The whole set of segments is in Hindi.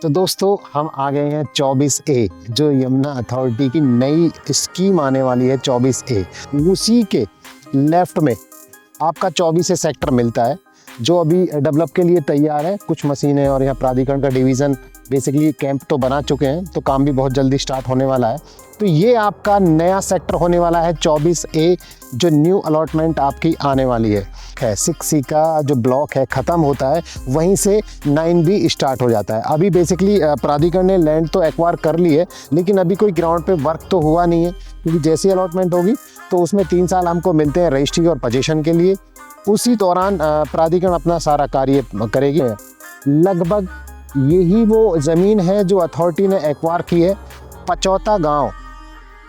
तो दोस्तों हम आ गए हैं 24A, जो यमुना अथॉरिटी की नई स्कीम आने वाली है 24A। उसी के लेफ्ट में आपका 24A सेक्टर मिलता है, जो अभी डेवलप के लिए तैयार है। कुछ मशीनें और यहाँ प्राधिकरण का डिवीज़न बेसिकली कैंप तो बना चुके हैं, तो काम भी बहुत जल्दी स्टार्ट होने वाला है। तो ये आपका नया सेक्टर होने वाला है 24A, जो न्यू अलॉटमेंट आपकी आने वाली है। 6C का जो ब्लॉक है ख़त्म होता है, वहीं से 9B स्टार्ट हो जाता है। अभी बेसिकली प्राधिकरण ने लैंड तो एक्वायर कर ली है, लेकिन अभी कोई ग्राउंड पे वर्क तो हुआ नहीं है, क्योंकि जैसी अलॉटमेंट होगी तो उसमें 3 साल हमको मिलते हैं रजिस्ट्री और पोजीशन के लिए। उसी दौरान प्राधिकरण अपना सारा कार्य करेगी। लगभग यही वो ज़मीन है जो अथॉरिटी ने एक्वायर की है।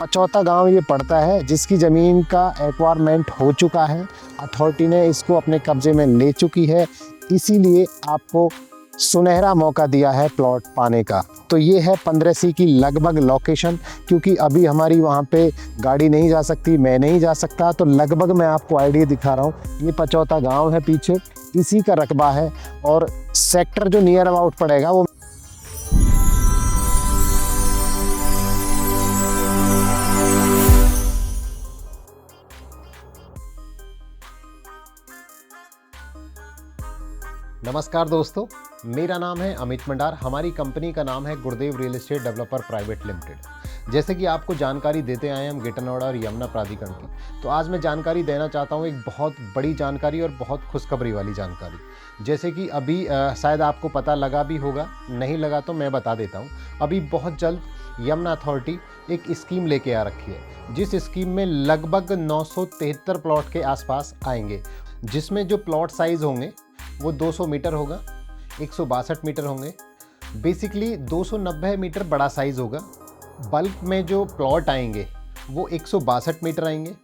पचौता गांव ये पड़ता है, जिसकी ज़मीन का एक्वायरमेंट हो चुका है। अथॉरिटी ने इसको अपने कब्जे में ले चुकी है, इसीलिए आपको सुनहरा मौका दिया है प्लॉट पाने का। तो ये है 15C की लगभग लोकेशन, क्योंकि अभी हमारी वहाँ पे गाड़ी नहीं जा सकती, मैं नहीं जा सकता, तो लगभग मैं आपको आइडिया दिखा रहा हूँ। ये पचौता गांव है पीछे, इसी का रकबा है। और सेक्टर जो नियर अबाउट पड़ेगा वो नमस्कार दोस्तों, मेरा नाम है अमित मंडार। हमारी कंपनी का नाम है गुरुदेव real estate developer private limited. जैसे कि आपको जानकारी देते आए हैं हम गेटनोड़ा और यमुना प्राधिकरण की, तो आज मैं जानकारी देना चाहता हूँ एक बहुत बड़ी जानकारी और बहुत खुशखबरी वाली जानकारी। जैसे कि अभी शायद आपको पता लगा भी होगा, नहीं लगा तो मैं बता देता हूँ। अभी बहुत जल्द यमुना अथॉरिटी एक स्कीम लेके आ रखी है, जिस स्कीम में लगभग 973 प्लॉट के आसपास आएंगे, जिसमें जो प्लॉट साइज़ होंगे वो 200 मीटर होगा, 162 मीटर होंगे। बेसिकली 290 मीटर बड़ा साइज़ होगा। बल्क में जो प्लॉट आएंगे वो 162 मीटर आएंगे,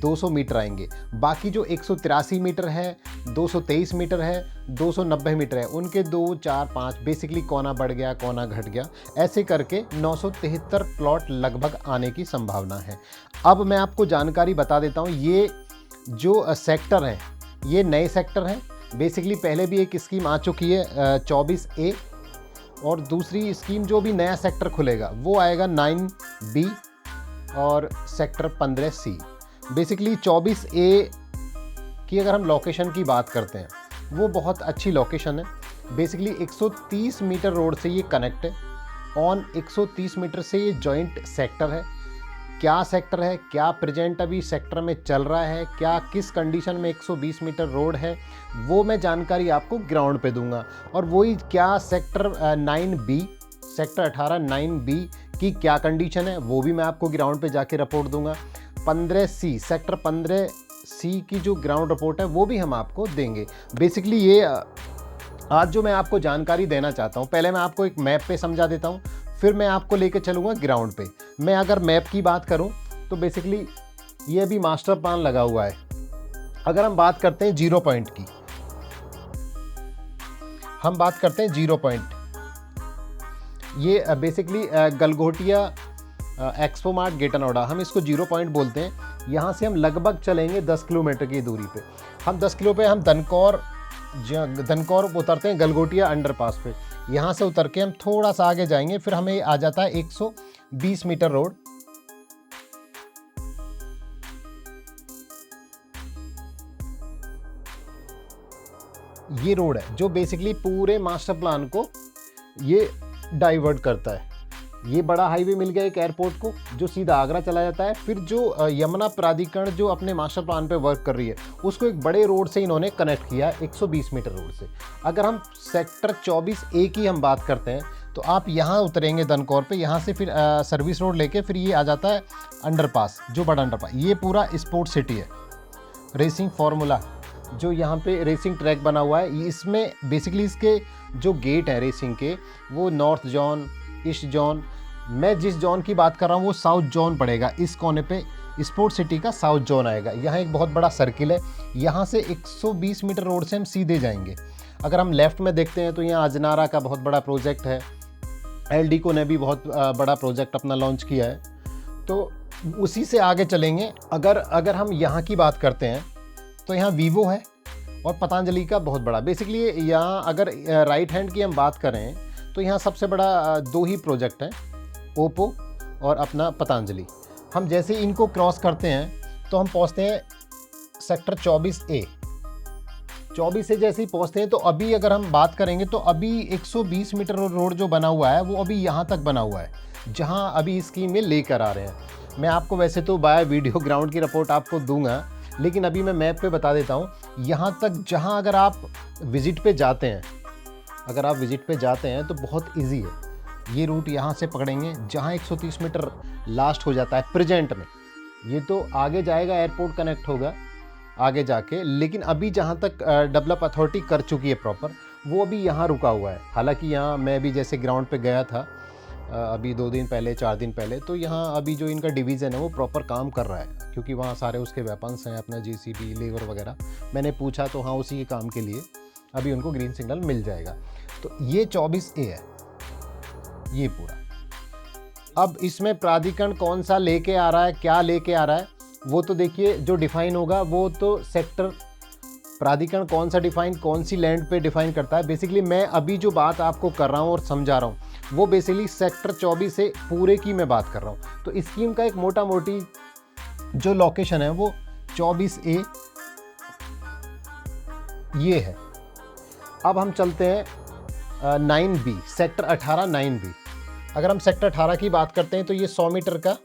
200 मीटर आएंगे। बाकी जो 183 मीटर है, 223 मीटर है, 290 मीटर है, उनके 2, 4, 5 बेसिकली कोना बढ़ गया, कोना घट गया, ऐसे करके 973 प्लॉट लगभग आने की संभावना है। अब मैं आपको जानकारी बता देता हूँ, ये जो सेक्टर हैं ये नए सेक्टर हैं। बेसिकली पहले भी एक स्कीम आ चुकी है 24A, और दूसरी स्कीम जो भी नया सेक्टर खुलेगा वो आएगा 9B और सेक्टर 15C। बेसिकली 24A की अगर हम लोकेशन की बात करते हैं, वो बहुत अच्छी लोकेशन है। बेसिकली 130 मीटर रोड से ये कनेक्ट है। ऑन 130 मीटर से ये जॉइंट सेक्टर है। क्या सेक्टर है, क्या प्रेजेंट अभी सेक्टर में चल रहा है, क्या किस कंडीशन में 120 मीटर रोड है, वो मैं जानकारी आपको ग्राउंड पे दूंगा। और वही क्या सेक्टर 9B, सेक्टर 18 9B की क्या कंडीशन है, वो भी मैं आपको ग्राउंड पे जाके रिपोर्ट दूंगा। 15C, सेक्टर 15C की जो ग्राउंड रिपोर्ट है वो भी हम आपको देंगे। बेसिकली ये आज जो मैं आपको जानकारी देना चाहता हूँ, पहले मैं आपको एक मैप पे समझा देता हूँ, फिर मैं आपको लेके चलूँगा ग्राउंड पे। मैं अगर मैप की बात करूं तो बेसिकली ये अभी मास्टर प्लान लगा हुआ है। अगर हम बात करते हैं 0 पॉइंट की, हम बात करते हैं 0 पॉइंट, ये बेसिकली गलगोटिया एक्सपो मार्ट गेटनोड़ा, हम इसको 0 पॉइंट बोलते हैं। यहाँ से हम लगभग चलेंगे 10 किलोमीटर की दूरी पे। हम 10 किलो पे हम धनकौर उतरते हैं गलगोटिया अंडरपास पे। यहाँ से उतर के हम थोड़ा सा आगे जाएंगे, फिर हमें आ जाता है 120 मीटर रोड। ये रोड है जो बेसिकली पूरे मास्टर प्लान को ये डाइवर्ट करता है। ये बड़ा हाईवे मिल गया एक एयरपोर्ट को, जो सीधा आगरा चला जाता है। फिर जो यमुना प्राधिकरण जो अपने मास्टर प्लान पे वर्क कर रही है, उसको एक बड़े रोड से इन्होंने कनेक्ट किया 120 मीटर रोड से। अगर हम सेक्टर 24A की हम बात करते हैं, तो आप यहाँ उतरेंगे धनकौर पे, यहाँ से फिर सर्विस रोड लेके फिर ये आ जाता है अंडरपास, जो बड़ा अंडरपास। ये पूरा स्पोर्ट सिटी है, रेसिंग फार्मूला जो यहाँ पे रेसिंग ट्रैक बना हुआ है। इसमें बेसिकली इसके जो गेट हैं रेसिंग के, वो नॉर्थ जोन, ईस्ट जोन, मैं जिस जोन की बात कर रहा हूँ वो साउथ जोन पड़ेगा। इस कोने पे स्पोर्ट सिटी का साउथ जोन आएगा। यहाँ एक बहुत बड़ा सर्किल है। यहाँ से 120 मीटर रोड से हम सीधे जाएंगे। अगर हम लेफ़्ट में देखते हैं तो यहाँ अजनारा का बहुत बड़ा प्रोजेक्ट है। एलडीको ने भी बहुत बड़ा प्रोजेक्ट अपना लॉन्च किया है, तो उसी से आगे चलेंगे। अगर हम यहाँ की बात करते हैं तो यहाँ वीवो है और पतंजलि का बहुत बड़ा। बेसिकली यहाँ अगर राइट हैंड की हम बात करें तो यहाँ सबसे बड़ा दो ही प्रोजेक्ट हैं, ओप्पो और अपना पतंजलि। हम जैसे इनको क्रॉस करते हैं तो हम पहुँचते हैं सेक्टर 24A। 24 से जैसे ही पहुँचते हैं तो अभी अगर हम बात करेंगे तो अभी 120 मीटर रोड जो बना हुआ है वो अभी यहाँ तक बना हुआ है, जहाँ अभी स्कीम में लेकर आ रहे हैं। मैं आपको वैसे तो बाय वीडियो ग्राउंड की रिपोर्ट आपको दूंगा, लेकिन अभी मैं मैप पे बता देता हूँ। यहाँ तक जहाँ अगर आप विज़िट पे जाते हैं, तो बहुत ईजी है। ये रूट यहाँ से पकड़ेंगे जहाँ 130 मीटर लास्ट हो जाता है प्रेजेंट में। ये तो आगे जाएगा, एयरपोर्ट कनेक्ट होगा आगे जाके, लेकिन अभी जहाँ तक डेवलप अथॉरिटी कर चुकी है प्रॉपर, वो अभी यहाँ रुका हुआ है। हालांकि यहाँ मैं भी जैसे ग्राउंड पे गया था अभी 2 दिन पहले 4 दिन पहले, तो यहाँ अभी जो इनका डिवीज़न है वो प्रॉपर काम कर रहा है, क्योंकि वहाँ सारे उसके वेपन्स हैं, अपना जेसीबी लेवर वगैरह। मैंने पूछा तो हाँ, उसी के काम के लिए अभी उनको ग्रीन सिग्नल मिल जाएगा। तो ये 24A है ये पूरा। अब इसमें प्राधिकरण कौन सा लेके आ रहा है, क्या लेके आ रहा है, वो तो देखिए जो डिफाइन होगा वो तो सेक्टर प्राधिकरण कौन सा डिफाइन, कौन सी लैंड पे डिफाइन करता है। बेसिकली मैं अभी जो बात आपको कर रहा हूँ और समझा रहा हूँ वो बेसिकली सेक्टर 24 से पूरे की मैं बात कर रहा हूँ। तो स्कीम का एक मोटा मोटी जो लोकेशन है वो 24A ये है। अब हम चलते हैं 9B, सेक्टर 18 9B। अगर हम सेक्टर 18 की बात करते हैं तो ये 100 मीटर का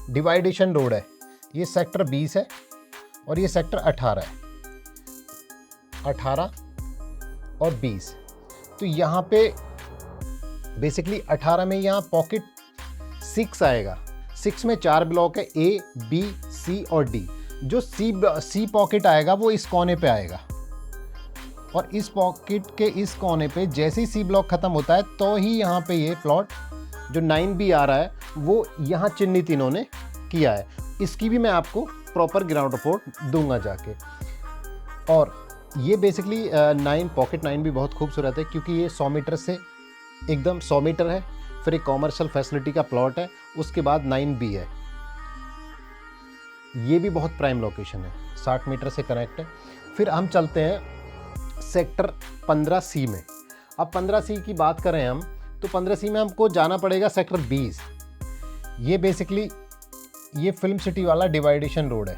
डिवाइडेशन रोड है। ये सेक्टर 20 है और ये सेक्टर 18 है, 18 और 20। तो यहाँ पे बेसिकली 18 में यहाँ पॉकेट 6 आएगा। 6 में 4 ब्लॉक है, A, B, C और D। जो C पॉकेट आएगा वो इस कोने पे आएगा, और इस पॉकेट के इस कोने पे जैसे ही C ब्लॉक खत्म होता है तो ही यहाँ पे ये प्लॉट जो 9B आ रहा है वो यहाँ चिन्हित इन्होंने किया है। इसकी भी मैं आपको प्रॉपर ग्राउंड रिपोर्ट दूंगा जाके। और ये बेसिकली 9 पॉकेट 9 भी बहुत खूबसूरत है, क्योंकि ये 100 मीटर से एकदम 100 मीटर है, फिर एक कॉमर्शियल फैसिलिटी का प्लॉट है, उसके बाद 9B है। ये भी बहुत प्राइम लोकेशन है, 60 मीटर से कनेक्ट है। फिर हम चलते हैं सेक्टर 15C में। अब 15C की बात करें हम तो 15C में हमको जाना पड़ेगा सेक्टर 20। ये बेसिकली ये फिल्म सिटी वाला डिवाइडेशन रोड है।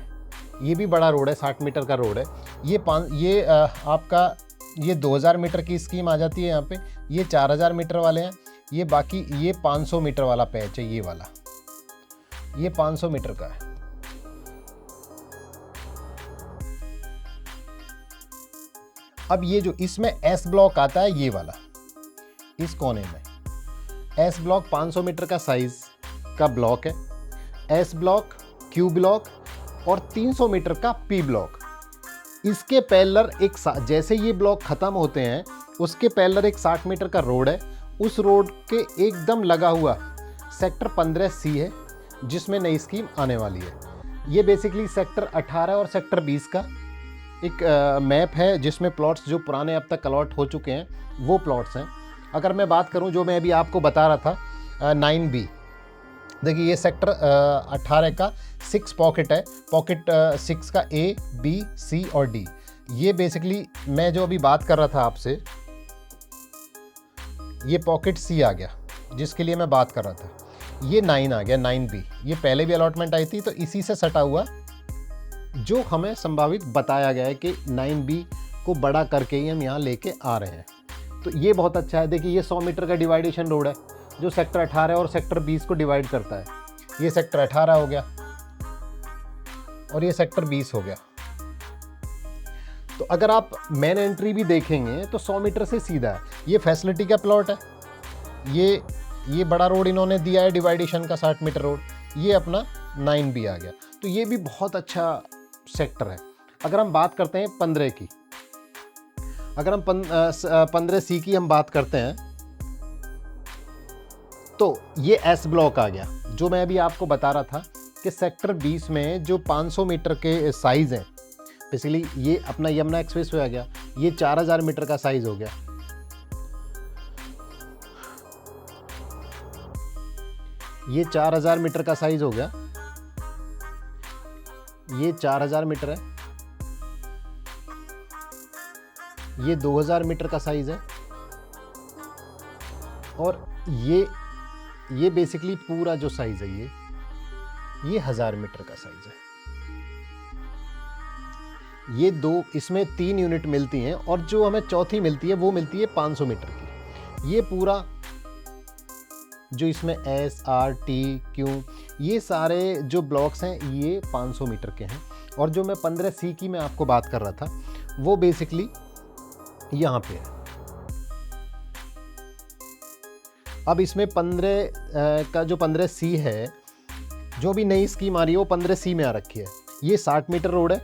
ये भी बड़ा रोड है, 60 मीटर का रोड है। ये आपका ये 2000 मीटर की स्कीम आ जाती है यहाँ पे। ये 4000 मीटर वाले हैं, ये बाकी ये 500 मीटर वाला पैच है, ये वाला ये 500 मीटर का है। अब ये जो इसमें S ब्लॉक आता है, ये वाला इस कोने में S ब्लॉक 500 मीटर का साइज का ब्लॉक है। S ब्लॉक, Q ब्लॉक और 300 मीटर का P ब्लॉक। इसके पैरेलल एक जैसे ये ब्लॉक खत्म होते हैं उसके पैरेलल एक 60 मीटर का रोड है। उस रोड के एकदम लगा हुआ सेक्टर 15C है, जिसमें नई स्कीम आने वाली है। ये बेसिकली सेक्टर 18 और सेक्टर 20 का एक मैप है, जिसमें प्लॉट्स जो पुराने अब तक अलॉट हो चुके हैं वो प्लॉट्स हैं। अगर मैं बात करूं जो मैं अभी आपको बता रहा था 9B, देखिए ये सेक्टर 18 का 6 पॉकेट है। पॉकेट 6 का A, B, C और D। ये बेसिकली मैं जो अभी बात कर रहा था आपसे, ये पॉकेट C आ गया जिसके लिए मैं बात कर रहा था। ये 9 आ गया, 9B। ये पहले भी अलॉटमेंट आई थी, तो इसी से सटा हुआ जो हमें संभावित बताया गया है कि 9B को बड़ा करके ही हम यहाँ लेके आ रहे हैं। तो ये बहुत अच्छा है। देखिए ये 100 मीटर का डिवाइडेशन रोड है जो सेक्टर 18 और सेक्टर 20 को डिवाइड करता है। ये सेक्टर 18 हो गया और ये सेक्टर 20 हो गया। तो अगर आप मेन एंट्री भी देखेंगे तो 100 मीटर से सीधा है। ये फैसिलिटी का प्लॉट है। ये बड़ा रोड इन्होंने दिया है डिवाइडेशन का, 60 मीटर रोड। ये अपना 9B आ गया। तो ये भी बहुत अच्छा सेक्टर है। अगर हम बात करते हैं 15 की, अगर हम 15C की हम बात करते हैं तो ये S ब्लॉक आ गया, जो मैं अभी आपको बता रहा था कि सेक्टर 20 में जो 500 मीटर के साइज़ हैं, बेसिकली ये अपना यमुना एक्सप्रेस वे आ गया। ये 4000 मीटर का साइज़ हो गया। ये 4000 मीटर का साइज़ हो गया। ये 4000 मीटर है। ये 2000 मीटर का साइज़ है। और ये बेसिकली पूरा जो साइज़ है ये 1000 मीटर का साइज़ है। ये दो, इसमें 3 यूनिट मिलती हैं और जो हमें चौथी मिलती है वो मिलती है 500 मीटर की। ये पूरा जो इसमें S, R, T, Q ये सारे जो ब्लॉक्स हैं ये 500 मीटर के हैं। और जो मैं 15C की मैं आपको बात कर रहा था वो बेसिकली यहाँ पे है। अब इसमें 15 का जो 15C है, जो भी नई स्कीम आ रही है वो 15C में आ रखी है। ये 60 मीटर रोड है,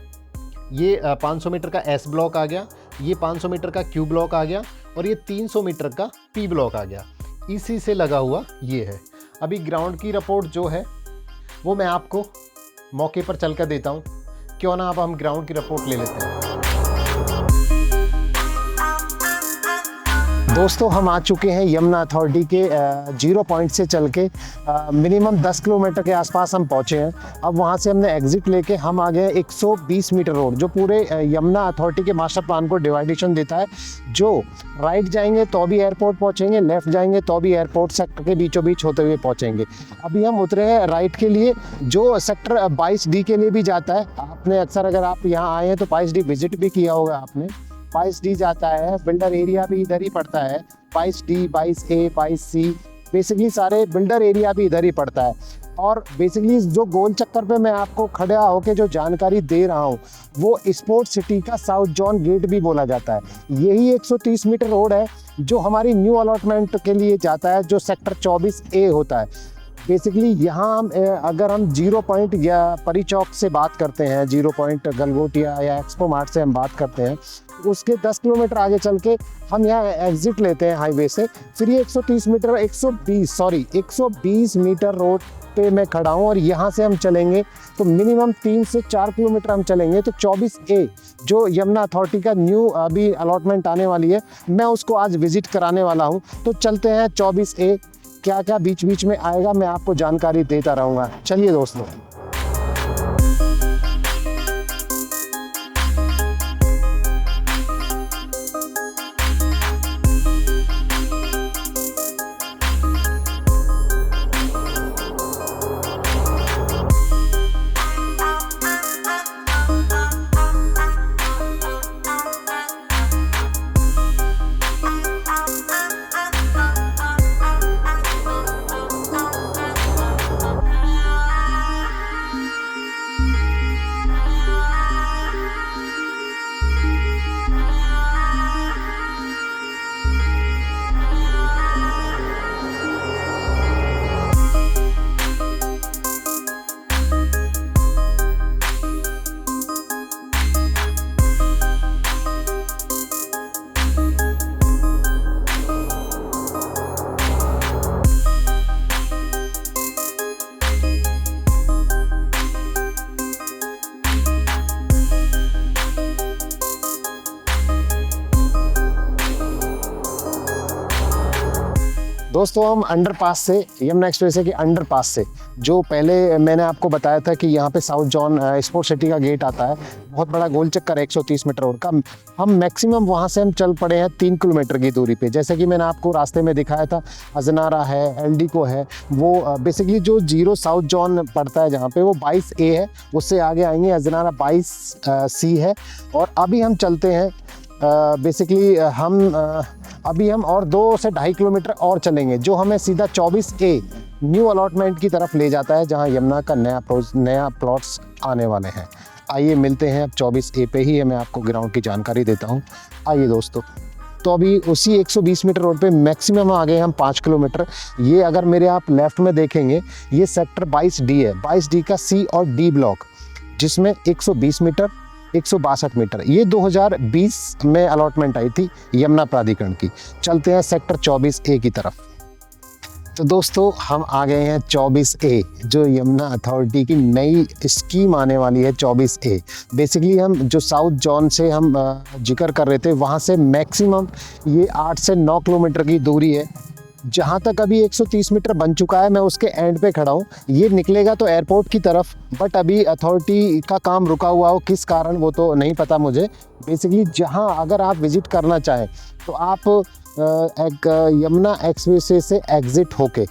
ये 500 मीटर का S ब्लॉक आ गया, ये 500 मीटर का Q ब्लॉक आ गया और ये 300 मीटर का P ब्लॉक आ गया। इसी से लगा हुआ ये है। अभी ग्राउंड की रिपोर्ट जो है वो मैं आपको मौके पर चल कर देता हूँ। क्यों ना अब हम ग्राउंड की रिपोर्ट ले लेते हैं। दोस्तों हम आ चुके हैं यमुना अथॉरिटी के 0 पॉइंट से चल के मिनिमम 10 किलोमीटर के आसपास हम पहुंचे हैं। अब वहां से हमने एग्जिट लेके हम आ गए 120 मीटर रोड, जो पूरे यमुना अथॉरिटी के मास्टर प्लान को डिवाइडेशन देता है। जो राइट जाएंगे तो भी एयरपोर्ट पहुंचेंगे, लेफ्ट जाएंगे तो भी एयरपोर्ट सेक्टर के बीचों बीच होते हुए पहुंचेंगे। अभी हम उतरे हैं राइट के लिए, जो सेक्टर 22D के लिए भी जाता है। आपने अक्सर अगर आप यहाँ आए हैं तो 22D विजिट भी किया होगा आपने। 22D जाता है, बिल्डर एरिया भी इधर ही पड़ता है। 22D, 22A, 22C बेसिकली सारे बिल्डर एरिया भी इधर ही पड़ता है। और बेसिकली जो गोल चक्कर पे मैं आपको खड़ा होकर जो जानकारी दे रहा हूँ वो स्पोर्ट्स सिटी का साउथ जोन गेट भी बोला जाता है। यही 130 मीटर रोड है जो हमारी न्यू अलॉटमेंट के लिए जाता है, जो सेक्टर 24A होता है। बेसिकली यहाँ अगर हम 0 पॉइंट या परी चौक से बात करते हैं, 0 पॉइंट गलगोटिया या एक्सपो मार्ट से हम बात करते हैं, उसके 10 किलोमीटर आगे चल के हम यहाँ एग्जिट लेते हैं हाईवे से। फिर ये 120 मीटर रोड पे मैं खड़ा हूँ और यहाँ से हम चलेंगे तो मिनिमम 3 से 4 किलोमीटर हम चलेंगे तो 24A जो यमुना अथॉरिटी का न्यू अभी अलॉटमेंट आने वाली है, मैं उसको आज विजिट कराने वाला हूँ। तो चलते हैं 24A, क्या क्या बीच बीच में आएगा मैं आपको जानकारी देता रहूँगा। चलिए दोस्तों। दोस्तों हम अंडरपास से, यमुना एक्सप्रेस के अंडरपास से, जो पहले मैंने आपको बताया था कि यहाँ पे साउथ जोन स्पोर्ट्स सिटी का गेट आता है, बहुत बड़ा गोल चक्कर 130 मीटर रोड का। हम मैक्सिमम वहाँ से हम चल पड़े हैं 3 किलोमीटर की दूरी पे। जैसे कि मैंने आपको रास्ते में दिखाया था, अजनारा है, एल्डिको है, वो बेसिकली जो 0 साउथ जोन पड़ता है जहाँ पे वो 22A है, उससे आगे आएंगे अजनारा 22C है। और अभी हम चलते हैं बेसिकली अभी हम और 2 से 2.5 किलोमीटर और चलेंगे, जो हमें सीधा 24A न्यू अलॉटमेंट की तरफ ले जाता है, जहां यमुना का नया प्लॉट्स आने वाले हैं। आइए मिलते हैं अब 24A पे ही, मैं आपको ग्राउंड की जानकारी देता हूं। आइए दोस्तों। तो अभी उसी 120 मीटर रोड पे मैक्सिमम आ गए हम 5 किलोमीटर। ये अगर मेरे आप लेफ्ट में देखेंगे, ये सेक्टर 22D है, 22D का C और D ब्लॉक, जिसमें 120 मीटर, 162 मीटर, ये 2020 में अलॉटमेंट आई थी यमुना प्राधिकरण की। चलते हैं सेक्टर 24A की तरफ। तो दोस्तों हम आ गए हैं 24A, जो यमुना अथॉरिटी की नई स्कीम आने वाली है 24A। बेसिकली हम जो साउथ जोन से हम जिक्र कर रहे थे, वहाँ से मैक्सिमम ये 8 से 9 किलोमीटर की दूरी है। जहाँ तक अभी 130 मीटर बन चुका है, मैं उसके एंड पे खड़ा हूँ। ये निकलेगा तो एयरपोर्ट की तरफ, बट अभी अथॉरिटी का काम रुका हुआ हो, किस कारण वो तो नहीं पता मुझे। बेसिकली जहाँ अगर आप विज़िट करना चाहें तो आप यमुना एक्सप्रेसवे से एग्जिट होके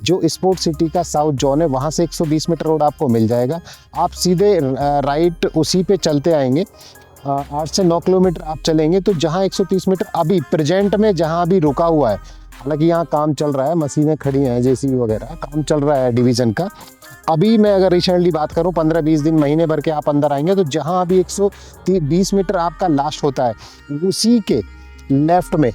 जो स्पोर्ट सिटी का साउथ जोन है वहाँ से 120 मीटर रोड आपको मिल जाएगा। आप सीधे राइट उसी पे चलते आएंगे, 8 से 9 किलोमीटर आप चलेंगे तो जहाँ 130 मीटर अभी प्रेजेंट में जहाँ अभी रुका हुआ है, हालांकि यहाँ काम चल रहा है, मशीनें खड़ी हैं, जेसीबी वगैरह काम चल रहा है डिवीज़न का। अभी मैं अगर रिसेंटली बात करूँ 15-20 दिन महीने भर के आप अंदर आएंगे तो जहाँ अभी 120 मीटर आपका लास्ट होता है उसी के लेफ्ट में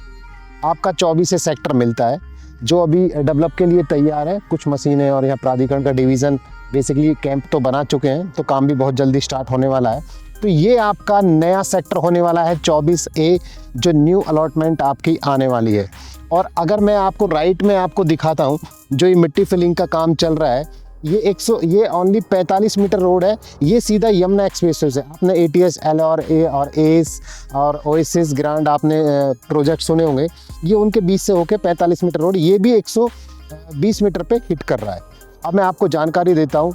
आपका 24 सेक्टर मिलता है जो अभी डेवलप के लिए तैयार है। कुछ मशीनें और यहाँ प्राधिकरण का डिवीज़न बेसिकली कैंप तो बना चुके हैं, तो काम भी बहुत जल्दी स्टार्ट होने वाला है। तो ये आपका नया सेक्टर होने वाला है 24A, जो न्यू अलॉटमेंट आपकी आने वाली है। और अगर मैं आपको राइट में आपको दिखाता हूँ जो ये मिट्टी फिलिंग का काम चल रहा है, ये ओनली 45 मीटर रोड है। ये सीधा यमुना एक्सप्रेसवे से, आपने ATS, LRA और ACE और ओएसिस ग्रांड आपने प्रोजेक्ट सुने होंगे, ये उनके बीच से होके 45 मीटर रोड ये भी 120 मीटर पे हिट कर रहा है। अब मैं आपको जानकारी देता हूँ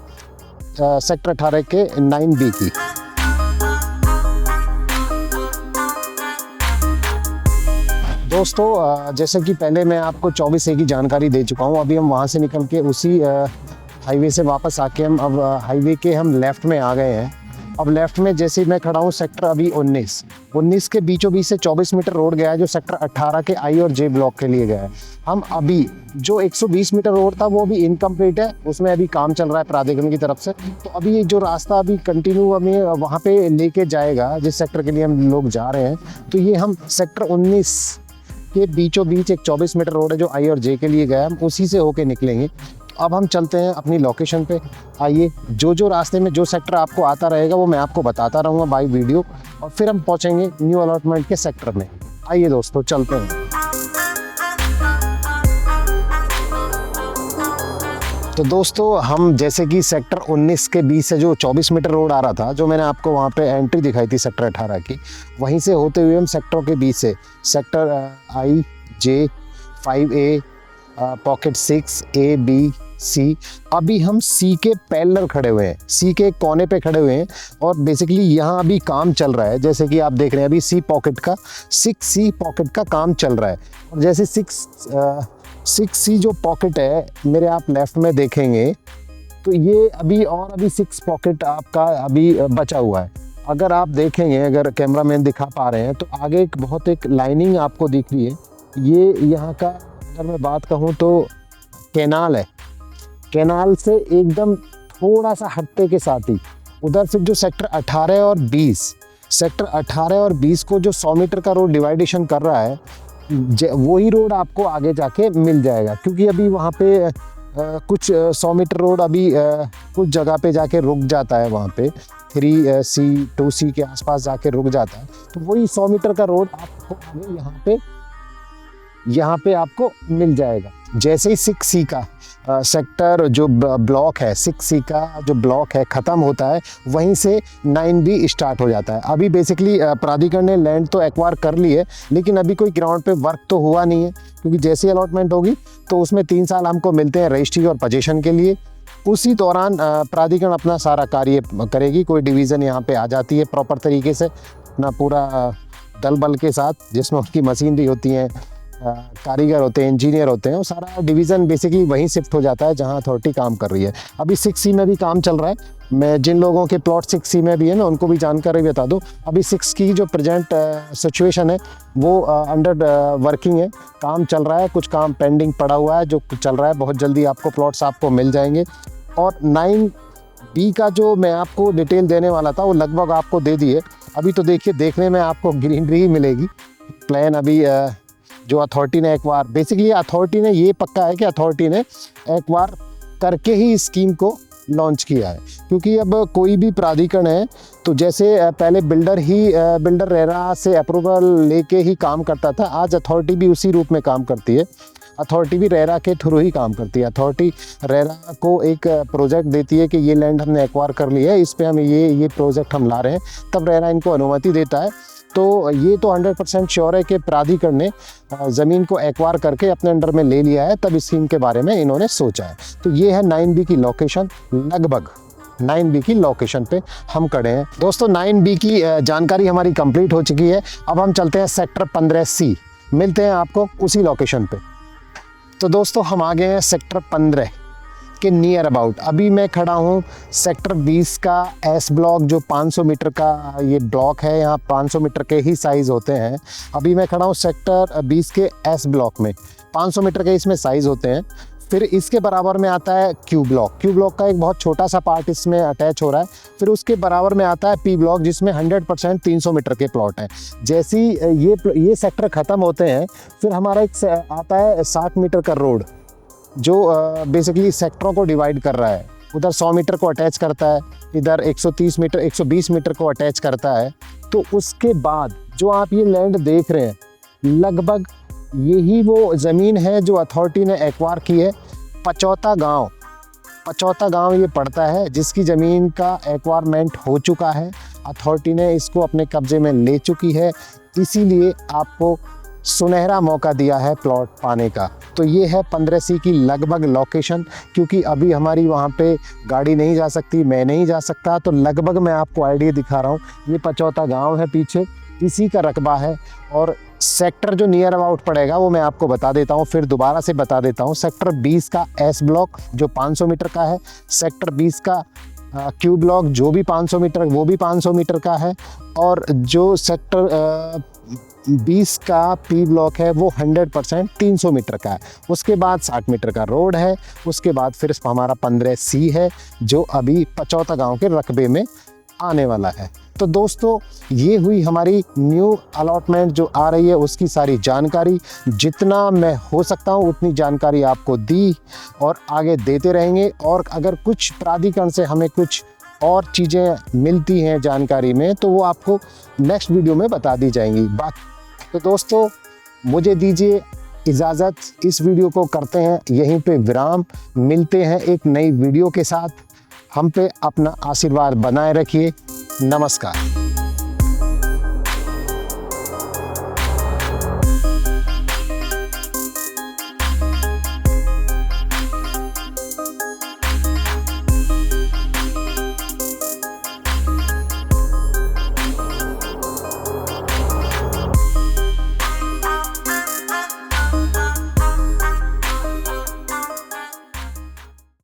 सेक्टर 18 के 9B की। दोस्तों जैसे कि पहले मैं आपको 24A की जानकारी दे चुका हूँ, अभी हम वहाँ से निकल के उसी हाईवे से वापस आके हम अब हाईवे के हम लेफ़्ट में आ गए हैं। अब लेफ़्ट में जैसे मैं खड़ा हूँ सेक्टर अभी 19 के बीचों बीच से 24 मीटर रोड गया है जो सेक्टर 18 के I और J ब्लॉक के लिए गया है। हम अभी जो 120 मीटर रोड था वो अभी इनकम्प्लीट है, उसमें अभी काम चल रहा है प्राधिकरण की तरफ से। तो अभी ये जो रास्ता अभी कंटिन्यू हमें वहाँ पे लेके जाएगा जिस सेक्टर के लिए हम लोग जा रहे हैं, तो ये हम सेक्टर 19 के बीचों बीच एक 24 मीटर रोड है जो I और J के लिए गया, हम उसी से होके निकलेंगे। अब हम चलते हैं अपनी लोकेशन पे। आइए, जो रास्ते में जो सेक्टर आपको आता रहेगा वो मैं आपको बताता रहूँगा बाय वीडियो, और फिर हम पहुँचेंगे न्यू अलॉटमेंट के सेक्टर में। आइए दोस्तों चलते हैं। तो दोस्तों हम जैसे कि सेक्टर 19 के बीच से जो 24 मीटर रोड आ रहा था, जो मैंने आपको वहाँ पे एंट्री दिखाई थी सेक्टर 18 की, वहीं से होते हुए हम सेक्टरों के बीच से sector I, J, 5A, pocket 6, A, B, C, अभी हम C के पैरेलल खड़े हुए हैं, C के कोने पे खड़े हुए हैं और बेसिकली यहाँ अभी काम चल रहा है। जैसे कि आप देख रहे हैं अभी 6C पॉकेट का काम चल रहा है। और जैसे 6C जो पॉकेट है मेरे आप लेफ्ट में देखेंगे तो ये अभी 6 पॉकेट आपका अभी बचा हुआ है। अगर आप देखेंगे, अगर कैमरामैन दिखा पा रहे हैं, तो आगे एक लाइनिंग आपको दिख रही है। ये यहाँ का अगर मैं बात कहूँ तो कैनाल है, कैनाल से एकदम थोड़ा सा हटते के साथ ही उधर फिर जो सेक्टर 18 और 20 को जो 100 मीटर का रोड डिवाइडेशन कर रहा है, वही रोड आपको आगे जाके मिल जाएगा। क्योंकि अभी वहाँ पे कुछ 100 मीटर रोड अभी कुछ जगह पे जाके रुक जाता है, वहाँ पे 3C 2C के आसपास जाके रुक जाता है। तो वही 100 मीटर का रोड आपको आगे यहाँ पे आपको मिल जाएगा। जैसे ही 6C का सेक्टर जो ब्लॉक है, 6C का जो ब्लॉक है ख़त्म होता है, वहीं से 9B स्टार्ट हो जाता है। अभी बेसिकली प्राधिकरण ने लैंड तो एक्वायर कर ली है, लेकिन अभी कोई ग्राउंड पे वर्क तो हुआ नहीं है, क्योंकि जैसी अलॉटमेंट होगी तो उसमें 3 साल हमको मिलते हैं रजिस्ट्री और पोजीशन के लिए। उसी दौरान प्राधिकरण अपना सारा कार्य करेगी। कोई डिवीज़न यहाँ पे आ जाती है प्रॉपर तरीके से, अपना पूरा दल बल के साथ, जिसमें उनकी मशीनरी होती हैं, कारीगर होते हैं, इंजीनियर होते हैं, वो सारा डिवीज़न बेसिकली वहीं शिफ्ट हो जाता है जहां अथॉरिटी काम कर रही है। अभी 6C में भी काम चल रहा है। मैं जिन लोगों के प्लॉट 6C में भी है मैं उनको भी जानकारी बता दूं। अभी 6 की जो प्रेजेंट सिचुएशन है वो अंडर वर्किंग है, काम चल रहा है, कुछ काम पेंडिंग पड़ा हुआ है जो चल रहा है। बहुत जल्दी आपको प्लॉट्स आपको मिल जाएंगे। और 9B का जो मैं आपको डिटेल देने वाला था वो लगभग आपको दे दिए। अभी तो देखिए, देखने में आपको ग्रीनरी ही मिलेगी। प्लान अभी जो अथॉरिटी ने एक बार बेसिकली अथॉरिटी ने ये पक्का है कि अथॉरिटी ने एक बार करके ही इस स्कीम को लॉन्च किया है। क्योंकि अब कोई भी प्राधिकरण है तो जैसे पहले बिल्डर रेरा से अप्रूवल लेके ही काम करता था, आज अथॉरिटी भी उसी रूप में काम करती है। अथॉरिटी भी रेरा के थ्रू ही काम करती है। अथॉरिटी रेरा को एक प्रोजेक्ट देती है कि ये लैंड हमने एक्वायर कर लिया है, इस पे हम ये प्रोजेक्ट हम ला रहे हैं, तब रेरा इनको अनुमति देता है। तो ये तो 100% श्योर है कि प्राधिकरण ने ज़मीन को एक्वायर करके अपने अंडर में ले लिया है, तब इस स्कीम के बारे में इन्होंने सोचा है। तो ये है 9B की लोकेशन, लगभग 9B की लोकेशन पे हम खड़े हैं। दोस्तों 9B की जानकारी हमारी कंप्लीट हो चुकी है। अब हम चलते हैं सेक्टर 15C। मिलते हैं आपको उसी लोकेशन पे। तो दोस्तों हम आ गए हैं सेक्टर 15 के नियर अबाउट। अभी मैं खड़ा हूँ सेक्टर 20 का एस ब्लॉक, जो 500 मीटर का ये ब्लॉक है। यहाँ 500 मीटर के ही साइज़ होते हैं। अभी मैं खड़ा हूँ सेक्टर 20 के एस ब्लॉक में, 500 मीटर के इसमें साइज़ होते हैं। फिर इसके बराबर में आता है क्यू ब्लॉक। क्यू ब्लॉक का एक बहुत छोटा सा पार्ट इसमें अटैच हो रहा है। फिर उसके बराबर में आता है पी ब्लॉक, जिसमें 100% 300 मीटर के प्लॉट हैं। जैसे ही ये सेक्टर ख़त्म होते हैं, फिर हमारा एक आता है 60 मीटर का रोड, जो बेसिकली सेक्टरों को डिवाइड कर रहा है। उधर 100 मीटर को अटैच करता है, इधर 130 मीटर 120 मीटर को अटैच करता है। तो उसके बाद जो आप ये लैंड देख रहे हैं, लगभग यही वो ज़मीन है जो अथॉरिटी ने एक्वायर की है। पचौता गांव ये पड़ता है, जिसकी ज़मीन का एक्वायरमेंट हो चुका है। अथॉरिटी ने इसको अपने कब्ज़े में ले चुकी है, इसीलिए आपको सुनहरा मौका दिया है प्लॉट पाने का। तो ये है 15C की लगभग लोकेशन, क्योंकि अभी हमारी वहाँ पे गाड़ी नहीं जा सकती, मैं नहीं जा सकता, तो लगभग मैं आपको आइडिया दिखा रहा हूँ। ये पचौता गांव है पीछे, इसी का रकबा है। और सेक्टर जो नियर अबाउट पड़ेगा वो मैं आपको बता देता हूँ, फिर दोबारा से बता देता हूँ। सेक्टर 20 का एस ब्लॉक जो 500 मीटर का है, सेक्टर 20 का क्यू ब्लॉक जो भी 500 मीटर वो भी 500 मीटर का है, और जो सेक्टर 20 का पी ब्लॉक है वो 100% 300 मीटर का है। उसके बाद 60 मीटर का रोड है। उसके बाद फिर हमारा 15C है, जो अभी पचौता गांव के रकबे में आने वाला है। तो दोस्तों ये हुई हमारी न्यू अलॉटमेंट जो आ रही है, उसकी सारी जानकारी। जितना मैं हो सकता हूँ उतनी जानकारी आपको दी और आगे देते रहेंगे। और अगर कुछ प्राधिकरण से हमें कुछ और चीज़ें मिलती हैं जानकारी में, तो वो आपको नेक्स्ट वीडियो में बता दी जाएंगी। तो दोस्तों मुझे दीजिए इजाज़त, इस वीडियो को करते हैं यहीं पे विराम। मिलते हैं एक नई वीडियो के साथ। हम पे अपना आशीर्वाद बनाए रखिए। नमस्कार।